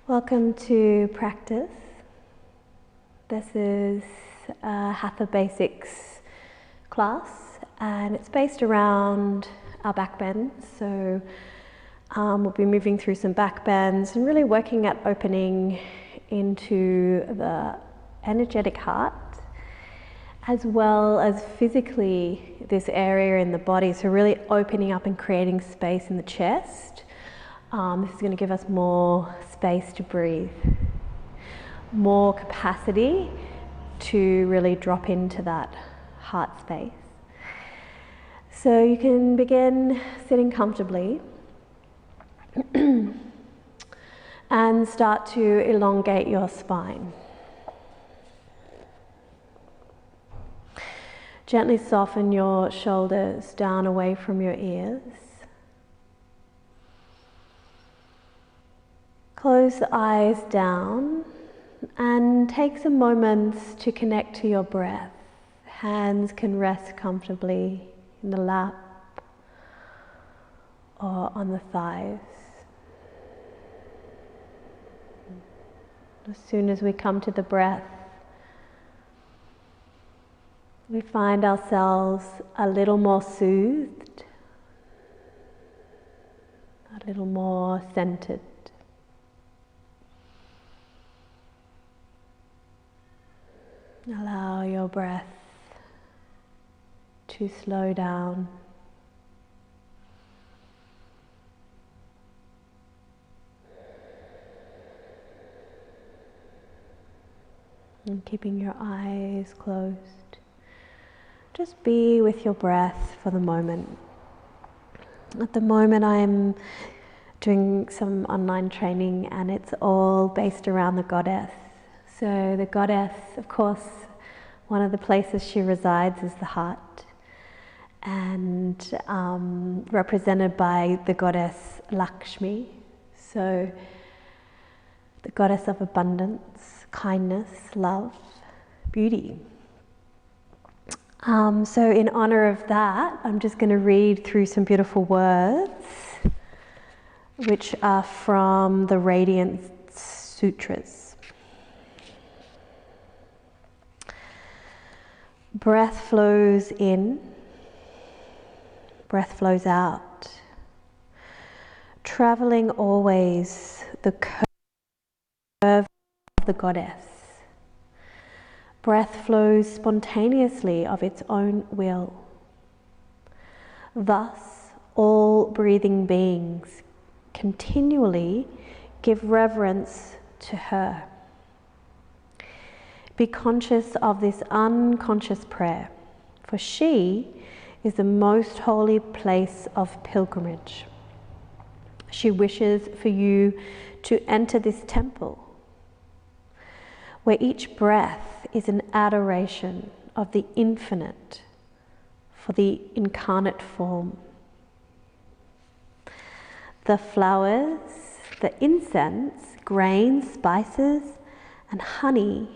Welcome to practice. This is a Hatha Basics class and it's based around our back bends. So we'll be moving through some back bends and really working at opening into the energetic heart as well as physically this area in the body. So really opening up and creating space in the chest. This is going to give us more space to breathe, more capacity to really drop into that heart space. So you can begin sitting comfortably and start to elongate your spine. Gently soften your shoulders down away from your ears. Close the eyes down and take some moments to connect to your breath. Hands can rest comfortably in the lap or on the thighs. As soon as we come to the breath, we find ourselves a little more soothed, a little more centered. Allow your breath to slow down. And keeping your eyes closed. Just be with your breath for the moment. At the moment I'm doing some online training and it's all based around the goddess. So the goddess, of course, one of the places she resides is the heart, and represented by the goddess Lakshmi. So the goddess of abundance, kindness, love, beauty. So in honor of that, I'm just going to read through some beautiful words, which are from the Radiant Sutras. Breath flows in, breath flows out, traveling always the curve of the goddess. Breath flows spontaneously of its own will. Thus, all breathing beings continually give reverence to her. Be conscious of this unconscious prayer, for she is the most holy place of pilgrimage. She wishes for you to enter this temple, where each breath is an adoration of the infinite for the incarnate form. The flowers, the incense, grains, spices, and honey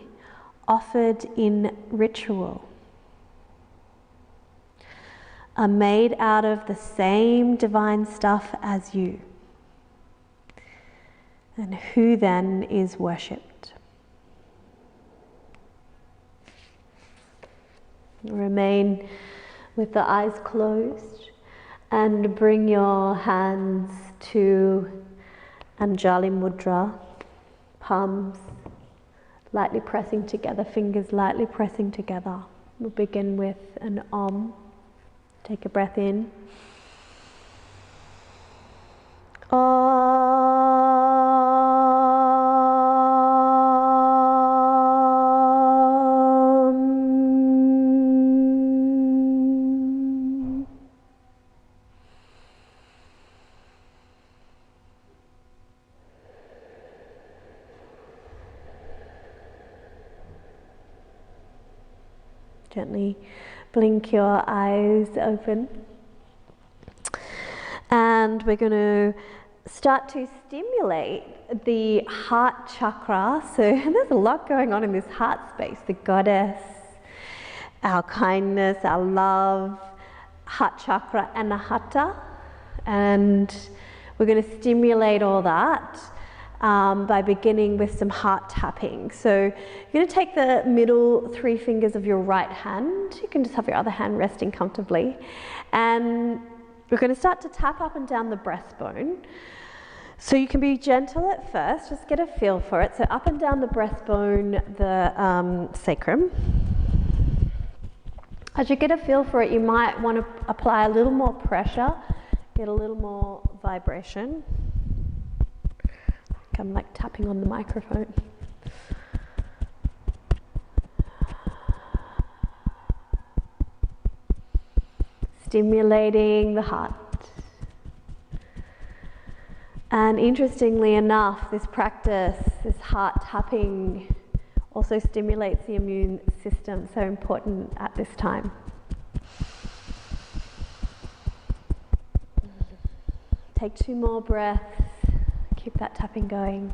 offered in ritual are made out of the same divine stuff as you. And who then is worshipped? Remain with the eyes closed and bring your hands to Anjali Mudra, palms lightly pressing together, fingers lightly pressing together. We'll begin with an Om. Take a breath in. Gently blink your eyes open. And we're going to start to stimulate the heart chakra. So there's a lot going on in this heart space. The goddess, our kindness, our love, heart chakra, and the Hatha. And we're going to stimulate all that by beginning with some heart tapping. So you're going to take the middle 3 fingers of your right hand. You can just have your other hand resting comfortably. And we're going to start to tap up and down the breastbone. So you can be gentle at first, just get a feel for it. So up and down the breastbone, the sacrum. As you get a feel for it, you might want to apply a little more pressure, get a little more vibration. I'm like tapping on the microphone. Stimulating the heart. And interestingly enough, this practice, this heart tapping, also stimulates the immune system, so important at this time. Take 2 more breaths. Keep that tapping going.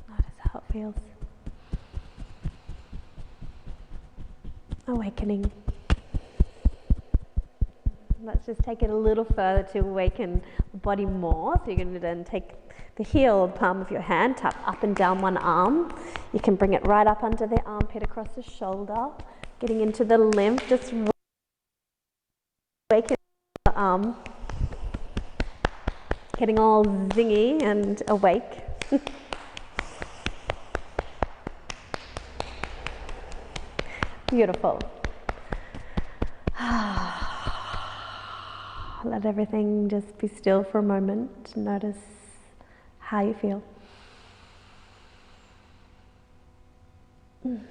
Notice how it feels. Awakening. Let's just take it a little further to awaken the body more. So you're going to then take the heel, the palm of your hand, tap up and down one arm. You can bring it right up under the armpit, across the shoulder, getting into the lymph, just awaken the arm, getting all zingy and awake. Beautiful. Let everything just be still for a moment. Notice how you feel. And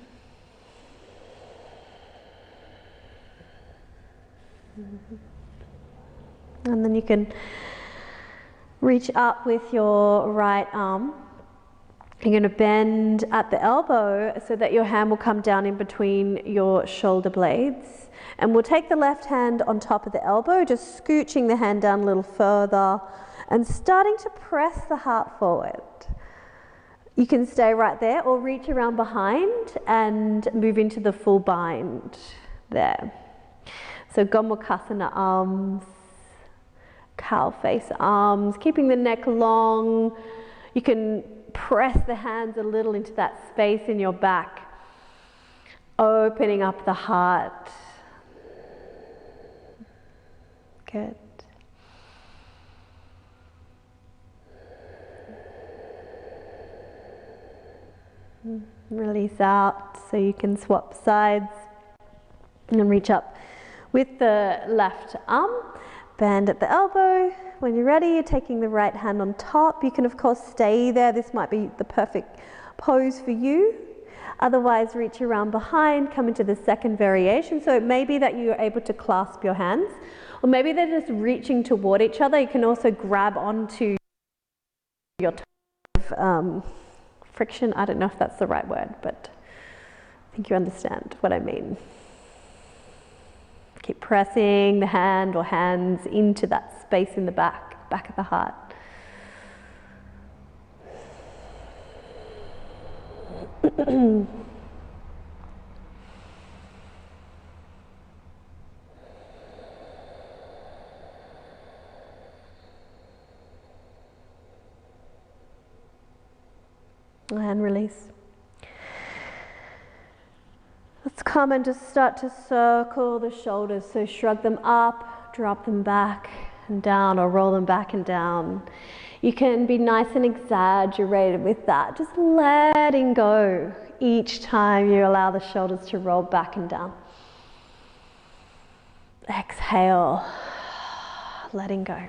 then you can reach up with your right arm. You're going to bend at the elbow so that your hand will come down in between your shoulder blades. And we'll take the left hand on top of the elbow, just scooching the hand down a little further and starting to press the heart forward. You can stay right there or reach around behind and move into the full bind there. So Gomukhasana arms, cow face arms, keeping the neck long. You can press the hands a little into that space in your back, opening up the heart. Good. Release out so you can swap sides and reach up with the left arm. Bend at the elbow. When you're ready, you're taking the right hand on top. You can of course stay there. This might be the perfect pose for you. Otherwise, reach around behind, come into the second variation. So it may be that you're able to clasp your hands, or maybe they're just reaching toward each other. You can also grab onto your friction. I don't know if that's the right word, but I think you understand what I mean. Keep pressing the hand or hands into that space in the back of the heart. And release. Let's come and just start to circle the shoulders. So shrug them up, drop them back and down, or roll them back and down. You can be nice and exaggerated with that, just letting go each time you allow the shoulders to roll back and down. Exhale, letting go.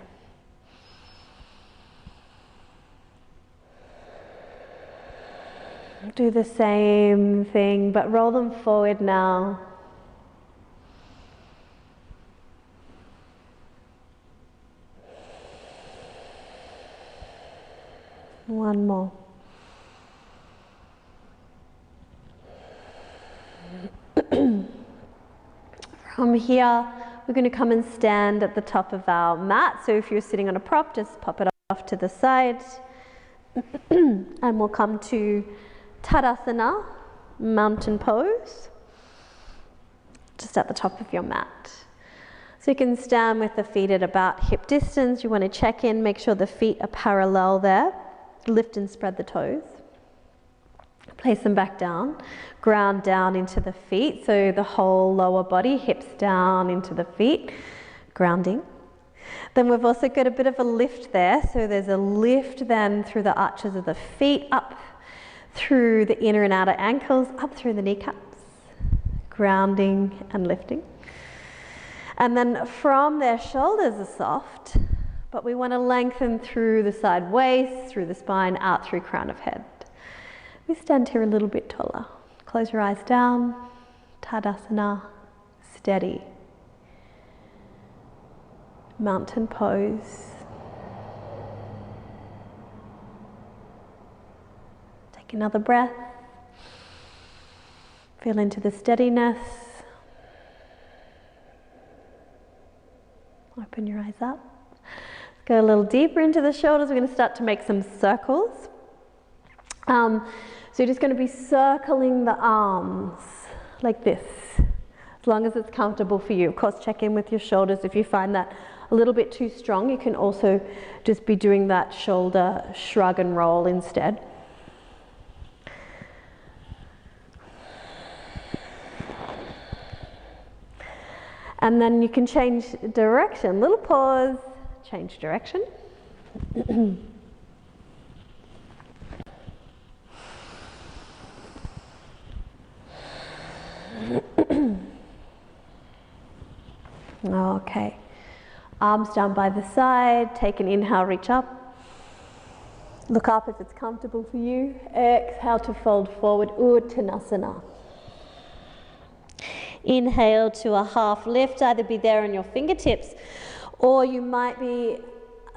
Do the same thing, but roll them forward now. One more. From here, we're going to come and stand at the top of our mat. So if you're sitting on a prop, just pop it off to the side. And we'll come to Tadasana, mountain pose, just at the top of your mat. So you can stand with the feet at about hip distance. You want to check in, make sure the feet are parallel there. Lift and spread the toes. Place them back down. Ground down into the feet, so the whole lower body, hips down into the feet, grounding. Then we've also got a bit of a lift there, so there's a lift then through the arches of the feet, up through the inner and outer ankles, up through the kneecaps, grounding and lifting. And then from there, shoulders are soft, but we want to lengthen through the side waist, through the spine, out through crown of head. We stand here a little bit taller. Close your eyes down, Tadasana, steady. Mountain pose. Take another breath. Feel into the steadiness. Open your eyes up. Let's go a little deeper into the shoulders. We're going to start to make some circles. So you're just going to be circling the arms like this, as long as it's comfortable for you. Of course, check in with your shoulders. If you find that a little bit too strong, you can also just be doing that shoulder shrug and roll instead. And then you can change direction. Little pause, change direction. Okay, arms down by the side, take an inhale, reach up. Look up if it's comfortable for you. Exhale to fold forward, Uttanasana. Inhale to a half lift, either be there on your fingertips, or you might be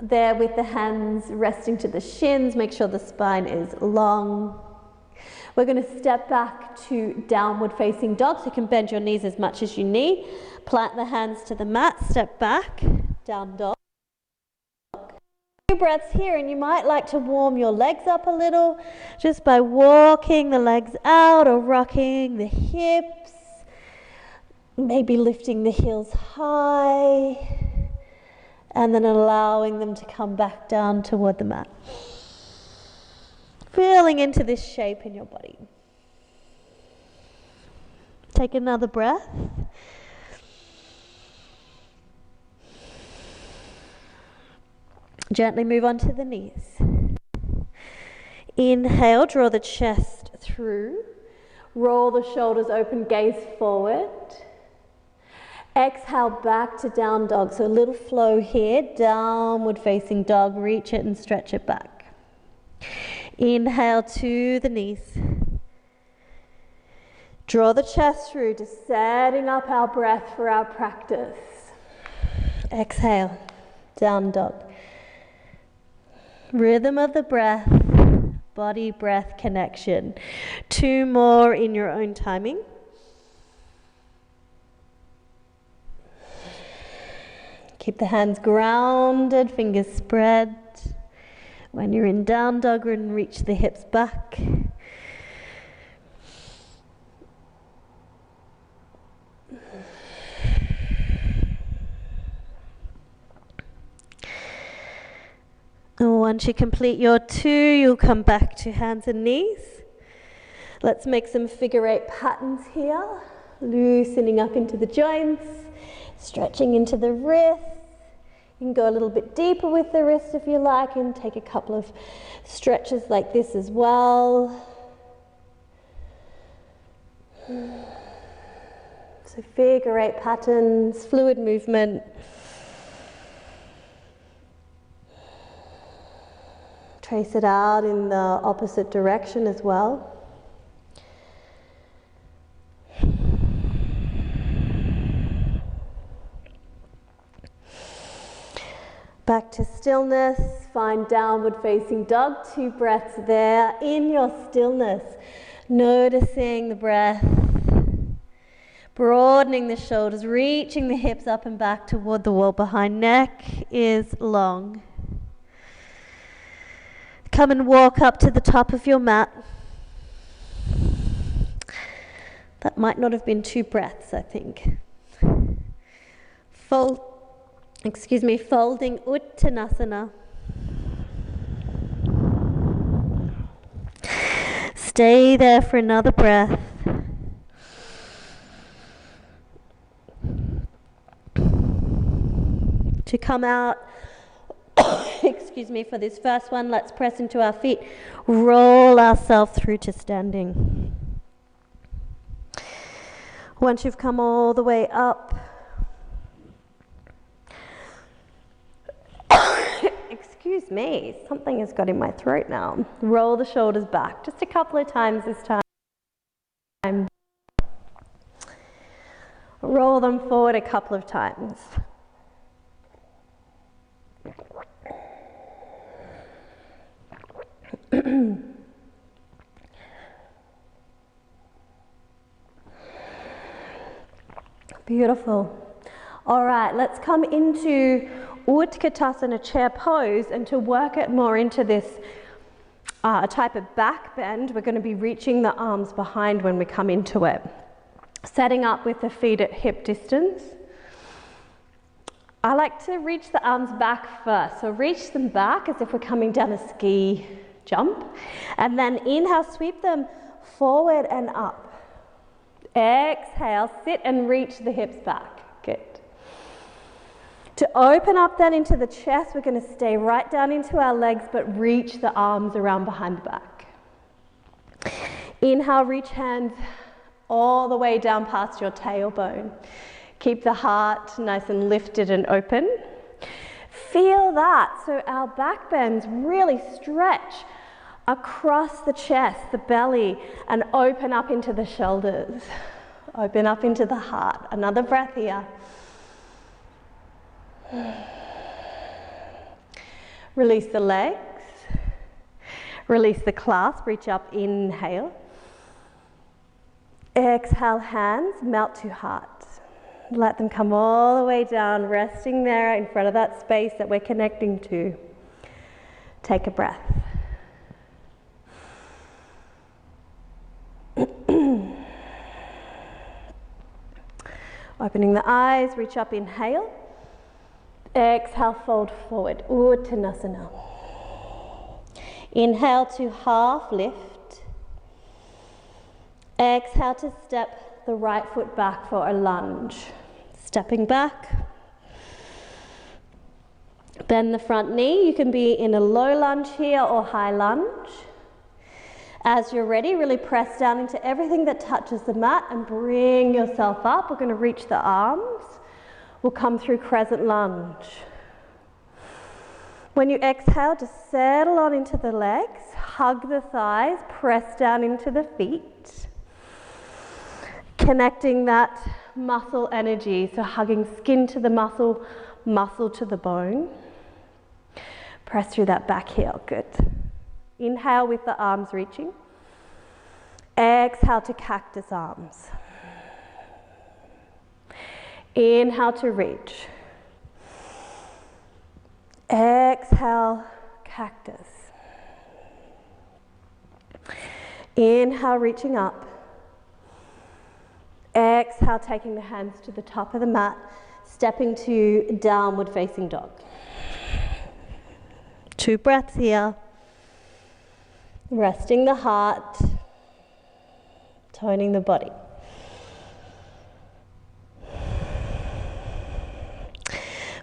there with the hands resting to the shins. Make sure the spine is long. We're going to step back to downward facing dog, so you can bend your knees as much as you need. Plant the hands to the mat, step back, down dog. Few breaths here, and you might like to warm your legs up a little just by walking the legs out or rocking the hips, maybe lifting the heels high and then allowing them to come back down toward the mat. Feeling into this shape in your body. Take another breath. Gently move on to the knees. Inhale, draw the chest through. Roll the shoulders open, gaze forward. Exhale back to down dog. So a little flow here, downward facing dog. Reach it and stretch it back. Inhale to the knees. Draw the chest through, just setting up our breath for our practice. Exhale, down dog. Rhythm of the breath, body-breath connection. 2 more in your own timing. Keep the hands grounded, fingers spread. When you're in down dog, and reach the hips back. And once you complete your 2, you'll come back to hands and knees. Let's make some figure 8 patterns here. Loosening up into the joints, stretching into the wrists. You can go a little bit deeper with the wrist if you like, and take a couple of stretches like this as well. So figure 8 patterns, fluid movement. Trace it out in the opposite direction as well. Back to stillness, find downward facing dog, 2 breaths there. In your stillness, noticing the breath, broadening the shoulders, reaching the hips up and back toward the wall behind. Neck is long. Come and walk up to the top of your mat. That might not have been 2 breaths, I think. Folding Uttanasana. Stay there for another breath. To come out, for this first one, let's press into our feet, roll ourselves through to standing. Once you've come all the way up, excuse me, something has got in my throat now. Roll the shoulders back, just a couple of times this time. Roll them forward a couple of times. Beautiful. All right, let's come into Utkatasana chair pose, and to work it more into this type of back bend, we're going to be reaching the arms behind when we come into it. Setting up with the feet at hip distance. I like to reach the arms back first, so reach them back as if we're coming down a ski jump, and then inhale, sweep them forward and up. Exhale, sit and reach the hips back. Good. To open up then into the chest, we're going to stay right down into our legs, but reach the arms around behind the back. Inhale, reach hands all the way down past your tailbone. Keep the heart nice and lifted and open. Feel that. So our back bends really stretch across the chest, the belly, and open up into the shoulders. Open up into the heart. Another breath here. Release the legs. Release the clasp. Reach up. Inhale. Exhale, hands melt to heart. Let them come all the way down, resting there in front of that space that we're connecting to. Take a breath. Opening the eyes, reach up, inhale. Exhale, fold forward, Uttanasana. Inhale to half lift. Exhale to step the right foot back for a lunge. Stepping back. Bend the front knee. You can be in a low lunge here or high lunge. As you're ready, really press down into everything that touches the mat and bring yourself up. We're going to reach the arms. We'll come through crescent lunge. When you exhale, just settle on into the legs, hug the thighs, press down into the feet. Connecting that muscle energy, so hugging skin to the muscle, muscle to the bone. Press through that back heel, good. Inhale with the arms reaching. Exhale to cactus arms. Inhale to reach. Exhale, cactus. Inhale, reaching up. Exhale, taking the hands to the top of the mat, stepping to downward facing dog. 2 breaths here. Resting the heart, toning the body.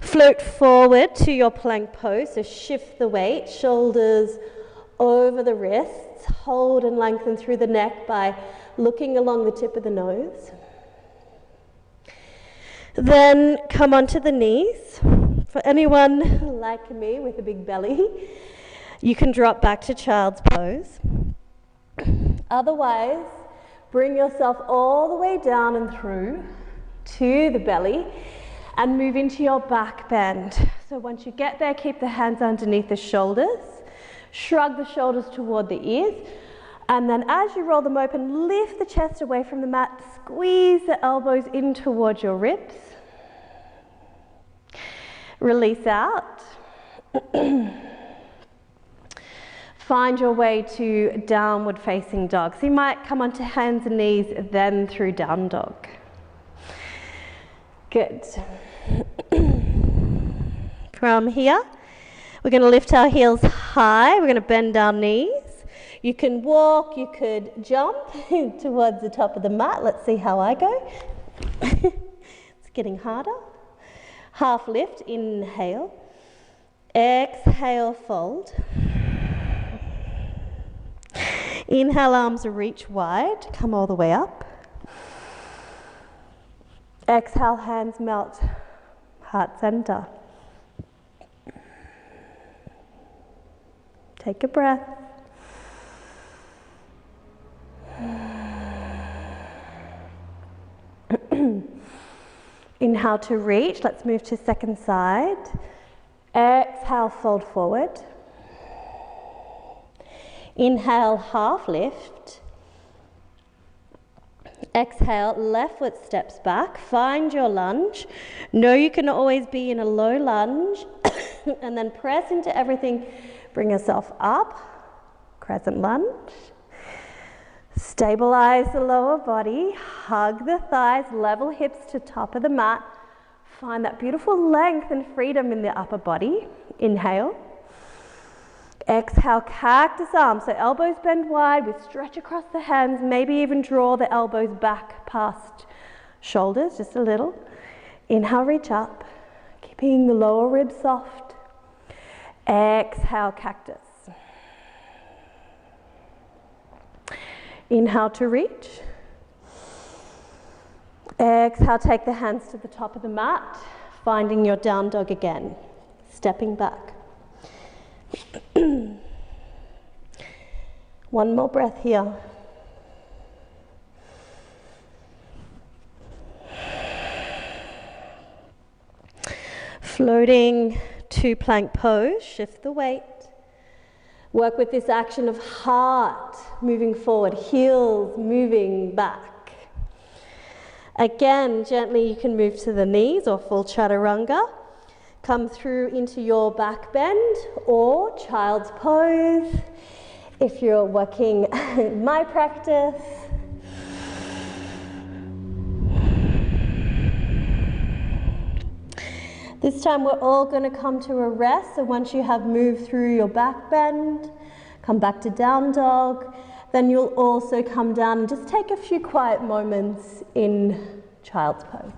Float forward to your plank pose, so shift the weight, shoulders over the wrists, hold and lengthen through the neck by looking along the tip of the nose. Then come onto the knees. For anyone like me with a big belly, you can drop back to child's pose. Otherwise, bring yourself all the way down and through to the belly and move into your back bend. So once you get there, keep the hands underneath the shoulders, shrug the shoulders toward the ears, and then as you roll them open, lift the chest away from the mat, squeeze the elbows in towards your ribs. Release out. Find your way to downward facing dog. So you might come onto hands and knees, then through down dog. Good. From here, we're going to lift our heels high. We're going to bend our knees. You can walk, you could jump towards the top of the mat. Let's see how I go. It's getting harder. Half lift, inhale. Exhale, fold. Inhale, arms reach wide, come all the way up. Exhale, hands melt, heart center. Take a breath. Inhale to reach, let's move to second side. Exhale, fold forward. Inhale, half lift. Exhale, left foot steps back. Find your lunge. Know you can always be in a low lunge. And then press into everything. Bring yourself up. Crescent lunge. Stabilize the lower body. Hug the thighs. Level hips to top of the mat. Find that beautiful length and freedom in the upper body. Inhale. Exhale, cactus arms. So elbows bend wide. We stretch across the hands. Maybe even draw the elbows back past shoulders just a little. Inhale, reach up. Keeping the lower ribs soft. Exhale, cactus. Inhale to reach. Exhale, take the hands to the top of the mat, finding your down dog again, stepping back. One more breath here. Floating to plank pose, shift the weight. Work with this action of heart moving forward, heels moving back. Again, gently you can move to the knees or full chaturanga. Come through into your back bend or child's pose. If you're working my practice. This time we're all going to come to a rest. So once you have moved through your back bend, come back to down dog. Then you'll also come down and just take a few quiet moments in child's pose.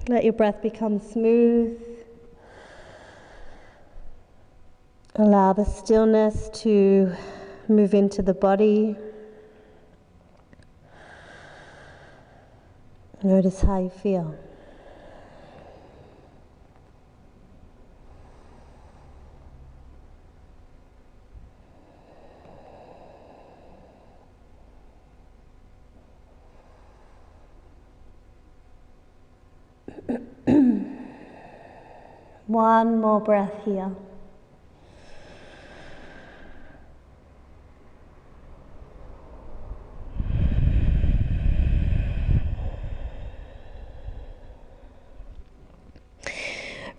Let your breath become smooth. Allow the stillness to move into the body. Notice how you feel. One more breath here.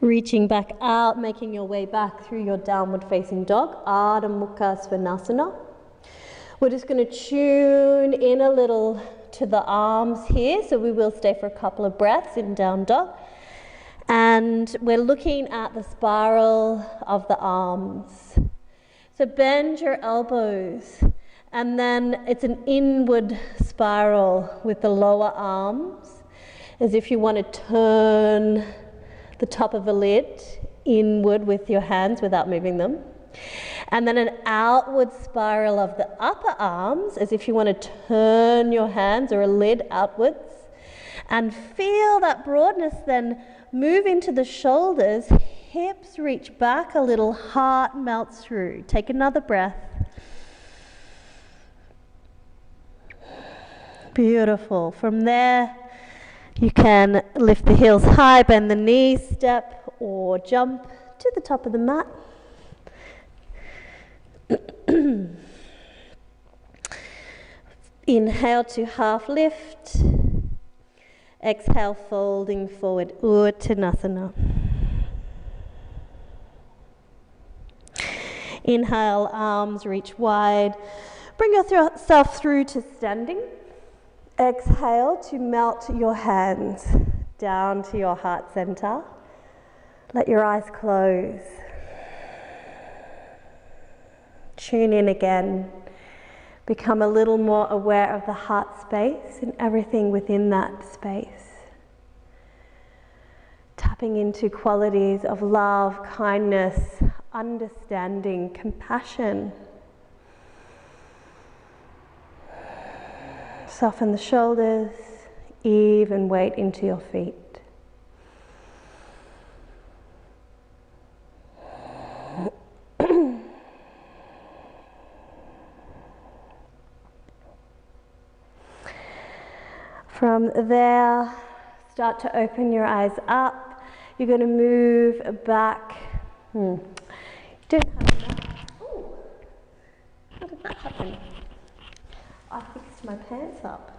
Reaching back out, making your way back through your downward facing dog, Ardha Mukha Svanasana. We're just going to tune in a little to the arms here, so we will stay for a couple of breaths in down dog. And we're looking at the spiral of the arms. So bend your elbows, and then it's an inward spiral with the lower arms, as if you want to turn the top of a lid inward with your hands without moving them. And then an outward spiral of the upper arms, as if you want to turn your hands or a lid outwards. And feel that broadness then move into the shoulders, hips reach back a little, heart melts through. Take another breath. Beautiful. From there, you can lift the heels high, bend the knees, step or jump to the top of the mat. Inhale to half lift. Exhale, folding forward, Uttanasana. Inhale, arms reach wide. Bring yourself through to standing. Exhale to melt your hands down to your heart center. Let your eyes close. Tune in again. Become a little more aware of the heart space and everything within that space. Tapping into qualities of love, kindness, understanding, compassion. Soften the shoulders, even weight into your feet. From there, start to open your eyes up. You're going to move back. You don't have that. Ooh, how did that happen? I fixed my pants up.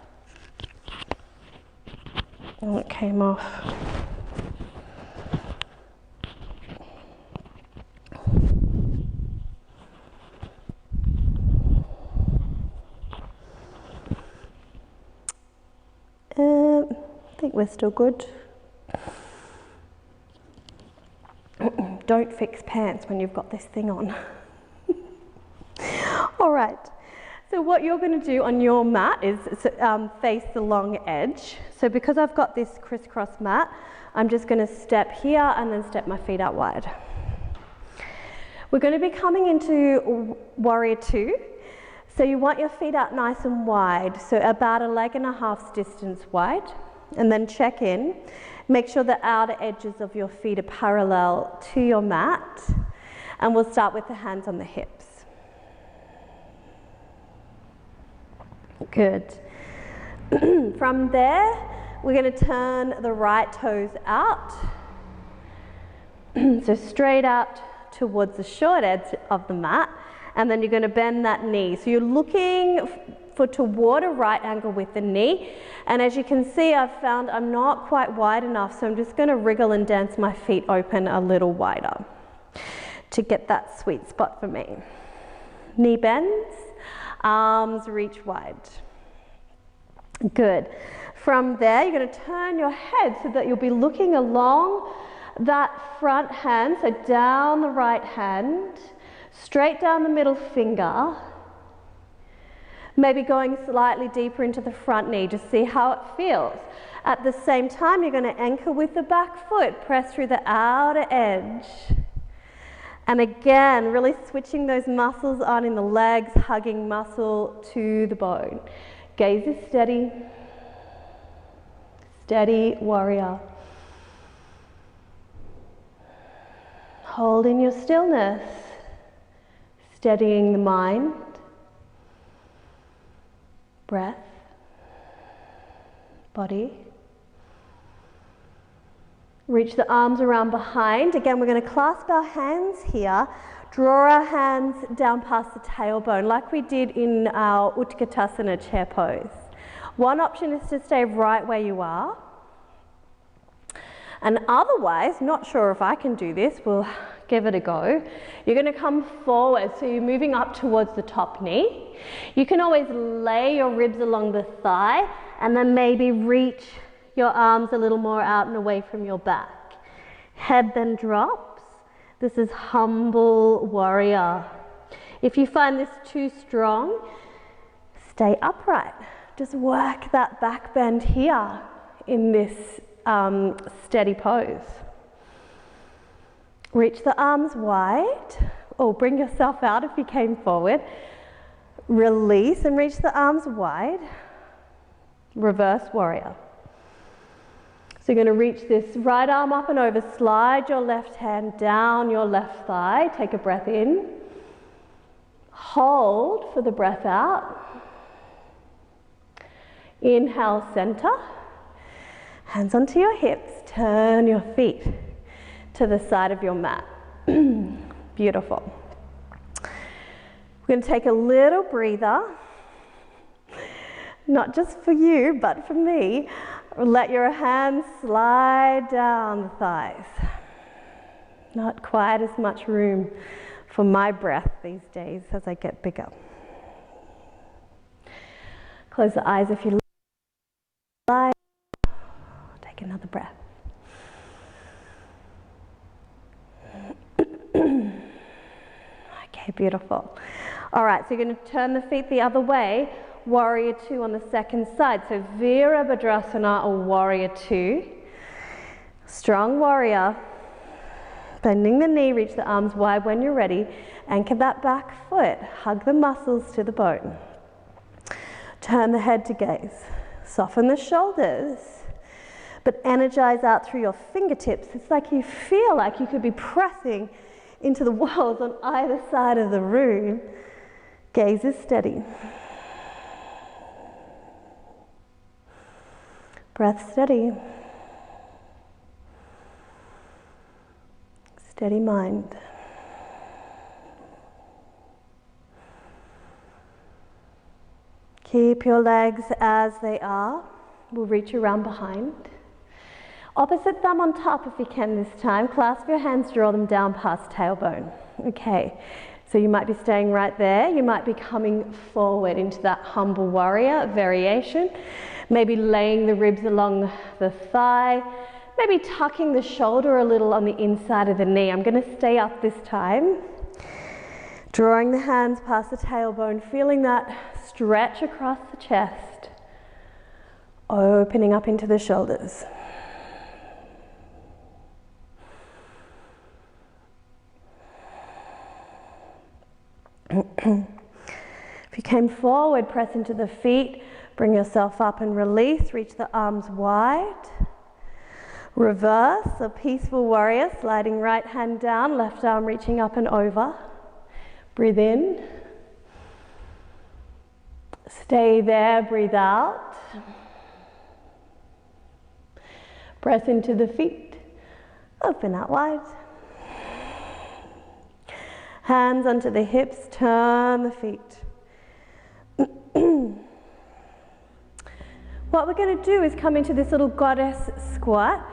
Oh, it came off. I think we're still good. Don't fix pants when you've got this thing on. All right. So what you're going to do on your mat is face the long edge. So because I've got this crisscross mat, I'm just going to step here and then step my feet out wide. We're going to be coming into Warrior Two. So you want your feet out nice and wide, so about 1.5 legs distance wide. And then check in. Make sure the outer edges of your feet are parallel to your mat. And we'll start with the hands on the hips. Good. From there, we're going to turn the right toes out. So straight out towards the short edge of the mat. And then you're going to bend that knee. So you're looking toward a right angle with the knee. And as you can see, I've found I'm not quite wide enough, so I'm just going to wriggle and dance my feet open a little wider to get that sweet spot for me. Knee bends, arms reach wide. Good. From there, you're going to turn your head so that you'll be looking along that front hand, so down the right hand, straight down the middle finger, maybe going slightly deeper into the front knee, just see how it feels. At the same time, you're going to anchor with the back foot, press through the outer edge. And again, really switching those muscles on in the legs, hugging muscle to the bone. Gaze is steady. Steady warrior. Hold in your stillness, steadying the mind. Breath, body. Reach the arms around behind. Again, we're going to clasp our hands here, draw our hands down past the tailbone like we did in our Utkatasana chair pose. One option is to stay right where you are. And otherwise, not sure if I can do this, we'll give it a go. You're going to come forward, so you're moving up towards the top knee. You can always lay your ribs along the thigh and then maybe reach your arms a little more out and away from your back. Head then drops. This is humble warrior. If you find this too strong, stay upright. Just work that back bend here in this steady pose. Reach the arms wide, or bring yourself out if you came forward. Release and reach the arms wide. Reverse warrior. So you're going to reach this right arm up and over, slide your left hand down your left thigh, take a breath in. Hold for the breath out. Inhale, center. Hands onto your hips, turn your feet to the side of your mat. Beautiful. We're going to take a little breather, not just for you, but for me. Let your hands slide down the thighs. Not quite as much room for my breath these days as I get bigger. Close the eyes if you like. Take another breath. Okay, beautiful. All right, so you're going to turn the feet the other way, warrior two on the second side. So Virabhadrasana or warrior two. Strong warrior. Bending the knee, reach the arms wide when you're ready. Anchor that back foot. Hug the muscles to the bone. Turn the head to gaze. Soften the shoulders. But energize out through your fingertips. It's like you feel like you could be pressing into the walls on either side of the room. Gaze is steady. Breath steady. Steady mind. Keep your legs as they are. We'll reach around behind. Opposite thumb on top if you can this time. Clasp your hands, draw them down past tailbone. Okay, so you might be staying right there. You might be coming forward into that humble warrior variation. Maybe laying the ribs along the thigh. Maybe tucking the shoulder a little on the inside of the knee. I'm going to stay up this time. Drawing the hands past the tailbone, feeling that stretch across the chest. Opening up into the shoulders. If you came forward, press into the feet, bring yourself up and release, reach the arms wide. Reverse, a peaceful warrior, sliding right hand down, left arm reaching up and over. Breathe in. Stay there, breathe out. Press into the feet, open out wide. Hands onto the hips, turn the feet. What we're going to do is come into this little goddess squat.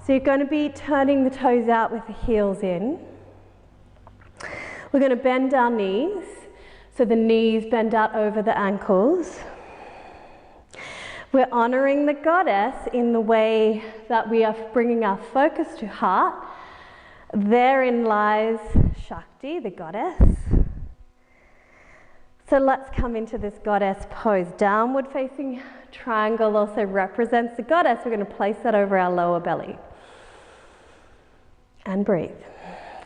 So you're going to be turning the toes out with the heels in. We're going to bend our knees. So the knees bend out over the ankles. We're honoring the goddess in the way that we are bringing our focus to heart. Therein lies Shakti, the goddess. So let's come into this goddess pose. Downward facing triangle also represents the goddess. We're going to place that over our lower belly. And breathe.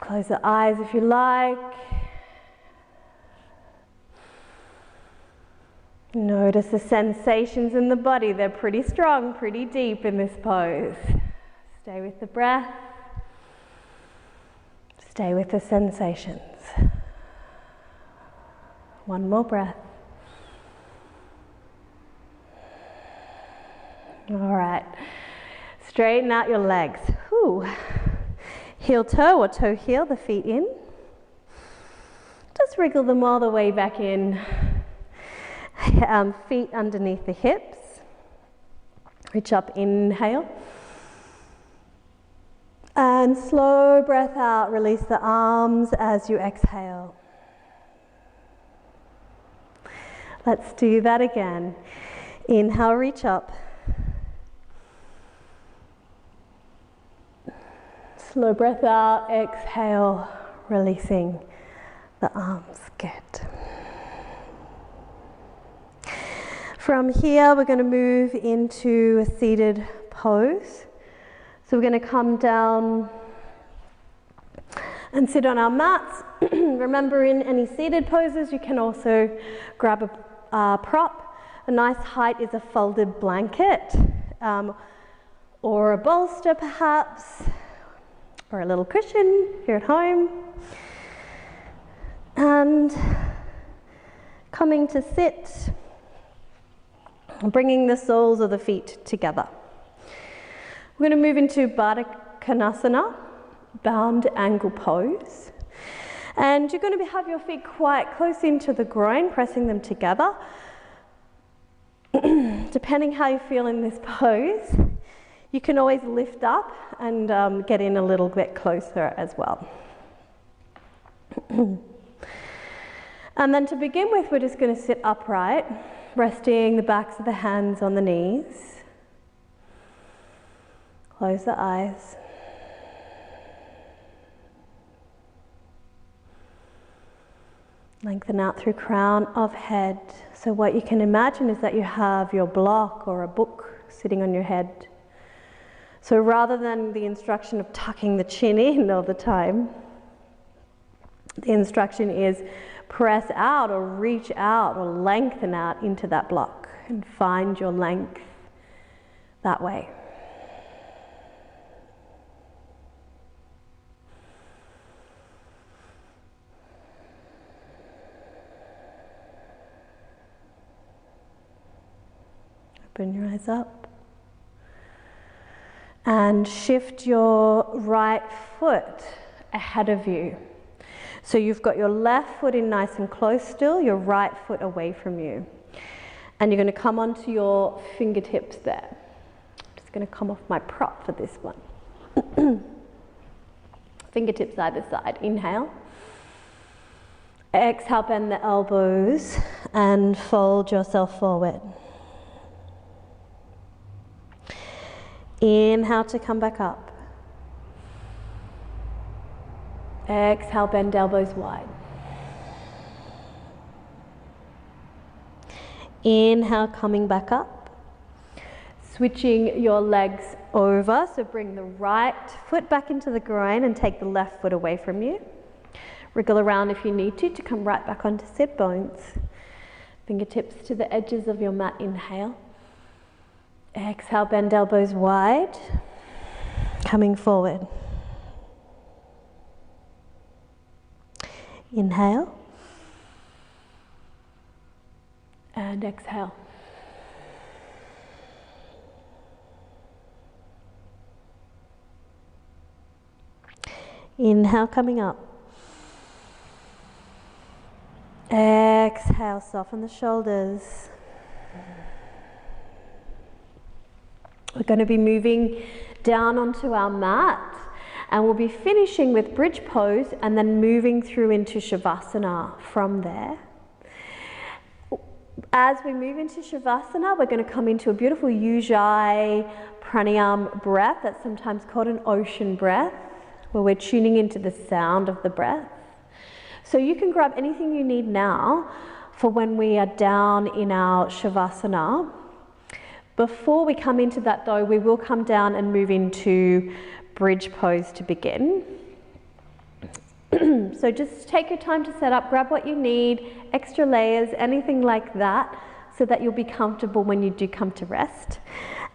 Close the eyes if you like. Notice the sensations in the body. They're pretty strong, pretty deep in this pose. Stay with the breath. Stay with the sensations. One more breath. All right. Straighten out your legs. Whew. Heel toe or toe heel, the feet in. Just wriggle them all the way back in. Feet underneath the hips. Reach up, inhale. And slow breath out, release the arms as you exhale. Let's do that again. Inhale, reach up. Slow breath out, exhale, releasing the arms. Good. From here, we're going to move into a seated pose. So we're going to come down and sit on our mats. Remember, in any seated poses, you can also grab a prop. A nice height is a folded blanket or a bolster perhaps, or a little cushion if you're at home. And coming to sit, bringing the soles of the feet together. We're going to move into Baddha Konasana, bound angle pose. And you're going to have your feet quite close into the groin, pressing them together. Depending how you feel in this pose, you can always lift up and get in a little bit closer as well. And then to begin with, we're just going to sit upright, resting the backs of the hands on the knees. Close the eyes. Lengthen out through crown of head. So what you can imagine is that you have your block or a book sitting on your head. So rather than the instruction of tucking the chin in all the time, the instruction is press out or reach out or lengthen out into that block and find your length that way. Open your eyes up and shift your right foot ahead of you. So you've got your left foot in nice and close still, your right foot away from you. And you're going to come onto your fingertips there. I'm just going to come off my prop for this one. Fingertips either side. Inhale. Exhale, bend the elbows and fold yourself forward. Inhale to come back up. Exhale, bend elbows wide. Inhale, coming back up. Switching your legs over, so bring the right foot back into the groin and take the left foot away from you. Wriggle around if you need to come right back onto sit bones. Fingertips to the edges of your mat, inhale. Exhale, bend elbows wide, coming forward. Inhale and exhale. Inhale, coming up. Exhale, soften the shoulders. We're going to be moving down onto our mat. And we'll be finishing with bridge pose and then moving through into Shavasana from there. As we move into Shavasana, we're going to come into a beautiful Ujjayi pranayama breath. That's sometimes called an ocean breath, where we're tuning into the sound of the breath. So you can grab anything you need now for when we are down in our Shavasana. Before we come into that though, we will come down and move into bridge pose to begin. So just take your time to set up, grab what you need, extra layers, anything like that, so that you'll be comfortable when you do come to rest.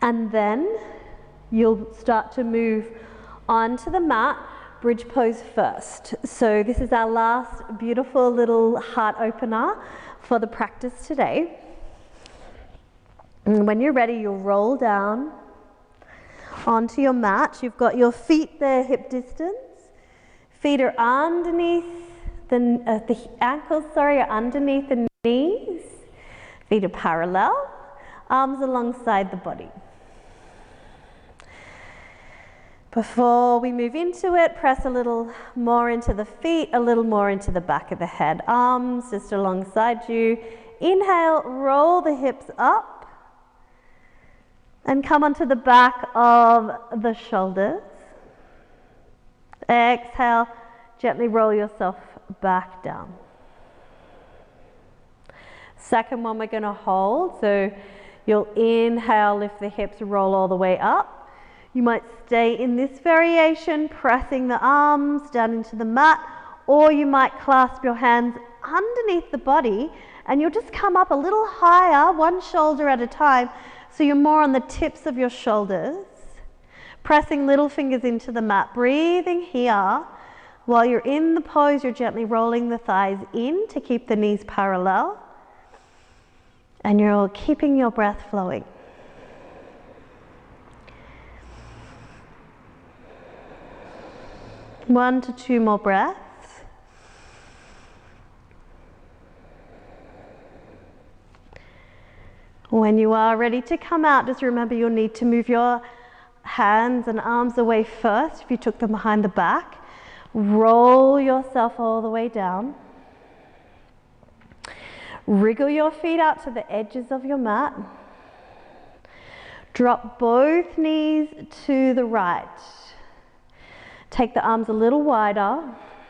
And then you'll start to move onto the mat, bridge pose first. So this is our last beautiful little heart opener for the practice today. And when you're ready, you'll roll down onto your mat. You've got your feet there, hip distance. Feet are underneath the ankles, are underneath the knees. Feet are parallel. Arms alongside the body. Before we move into it, press a little more into the feet, a little more into the back of the head. Arms just alongside you. Inhale, roll the hips up. And come onto the back of the shoulders. Exhale, gently roll yourself back down. Second one we're going to hold. So you'll inhale, lift the hips, roll all the way up. You might stay in this variation, pressing the arms down into the mat, or you might clasp your hands underneath the body and you'll just come up a little higher, one shoulder at a time. So you're more on the tips of your shoulders, pressing little fingers into the mat, breathing here. While you're in the pose, you're gently rolling the thighs in to keep the knees parallel. And you're keeping your breath flowing. One to two more breaths. When you are ready to come out, just remember you'll need to move your hands and arms away first if you took them behind the back. Roll yourself all the way down. Wriggle your feet out to the edges of your mat. Drop both knees to the right. Take the arms a little wider.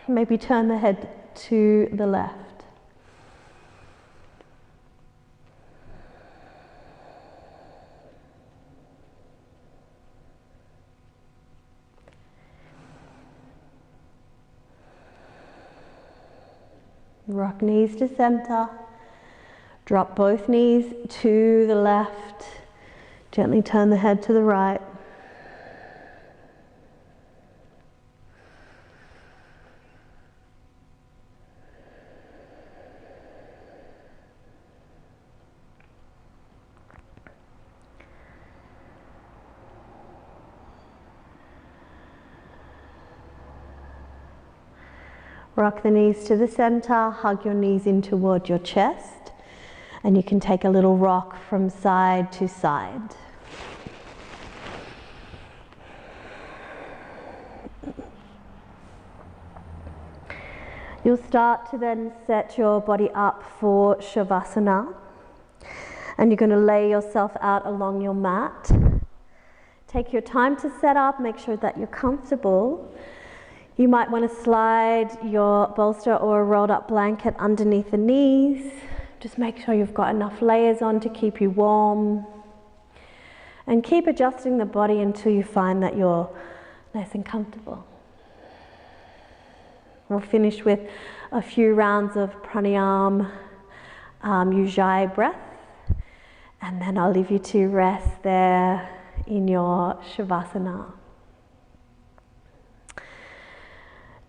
Maybe turn the head to the left. Rock knees to center. Drop both knees to the left. Gently turn the head to the right. Rock the knees to the center, hug your knees in toward your chest, and you can take a little rock from side to side. You'll start to then set your body up for Shavasana, and you're going to lay yourself out along your mat. Take your time to set up, make sure that you're comfortable. You might want to slide your bolster or a rolled up blanket underneath the knees. Just make sure you've got enough layers on to keep you warm. And keep adjusting the body until you find that you're nice and comfortable. We'll finish with a few rounds of pranayama, ujjayi breath. And then I'll leave you to rest there in your Shavasana.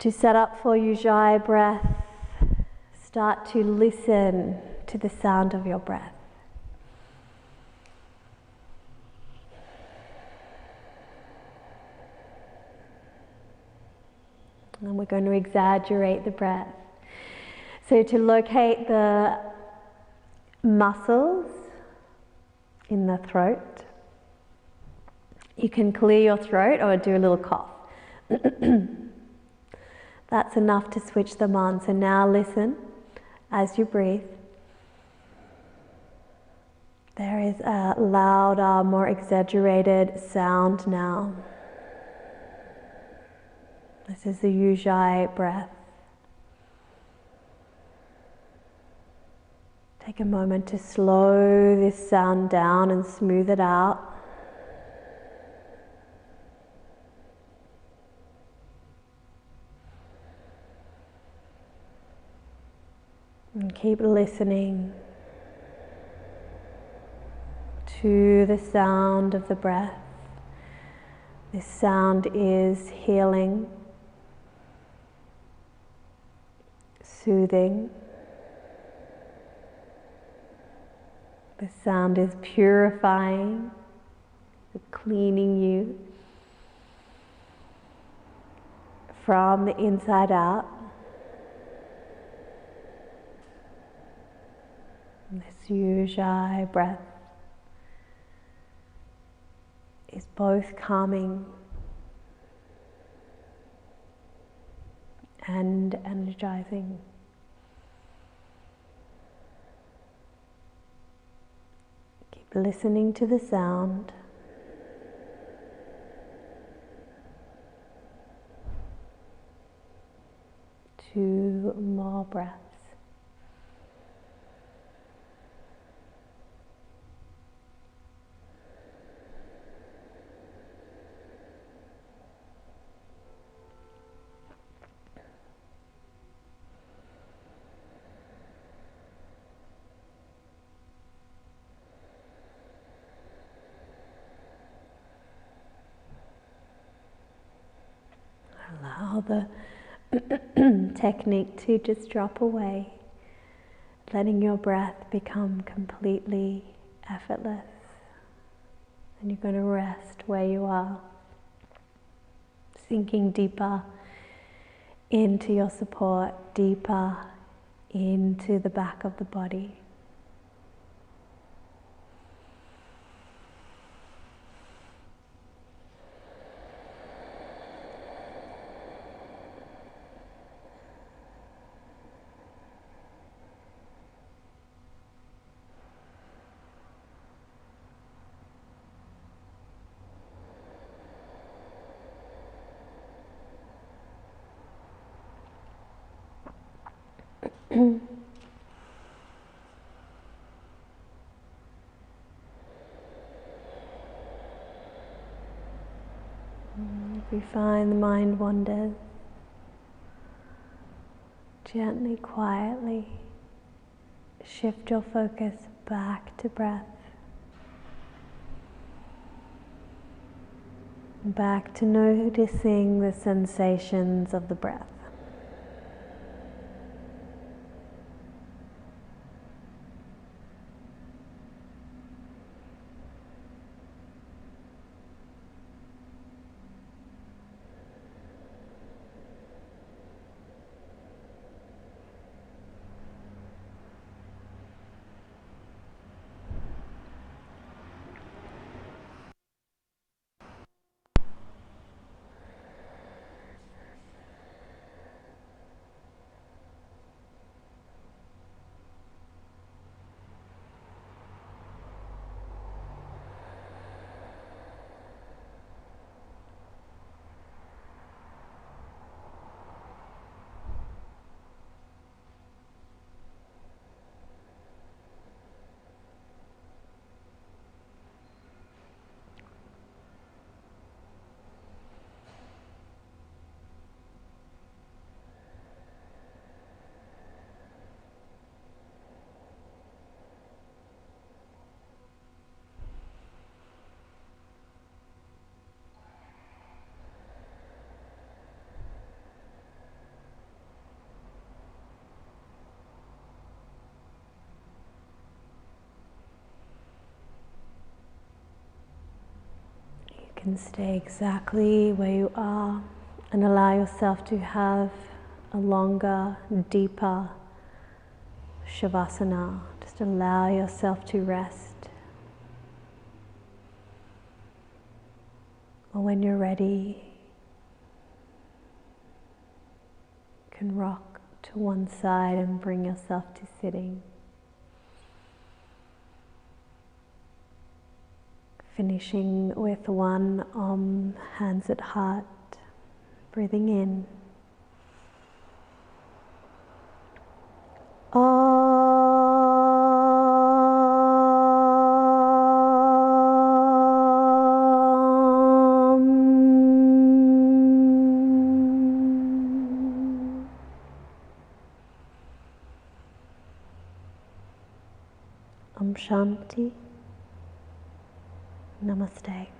To set up for ujjayi breath, start to listen to the sound of your breath. And we're going to exaggerate the breath. So to locate the muscles in the throat, you can clear your throat or do a little cough. That's enough to switch them on. So now listen as you breathe. There is a louder, more exaggerated sound now. This is the ujjayi breath. Take a moment to slow this sound down and smooth it out. And keep listening to the sound of the breath. This sound is healing, soothing. The sound is purifying, cleaning you from the inside out. This ujjayi breath is both calming and energizing. Keep listening to the sound. 2 more breaths. Allow the technique to just drop away, letting your breath become completely effortless. And you're going to rest where you are, sinking deeper into your support, deeper into the back of the body. If you find the mind wanders, gently, quietly shift your focus back to breath, back to noticing the sensations of the breath. You can stay exactly where you are and allow yourself to have a longer, deeper Shavasana. Just allow yourself to rest. Or when you're ready, you can rock to one side and bring yourself to sitting. Finishing with one Om, hands at heart, breathing in. Om Shanti. Namaste.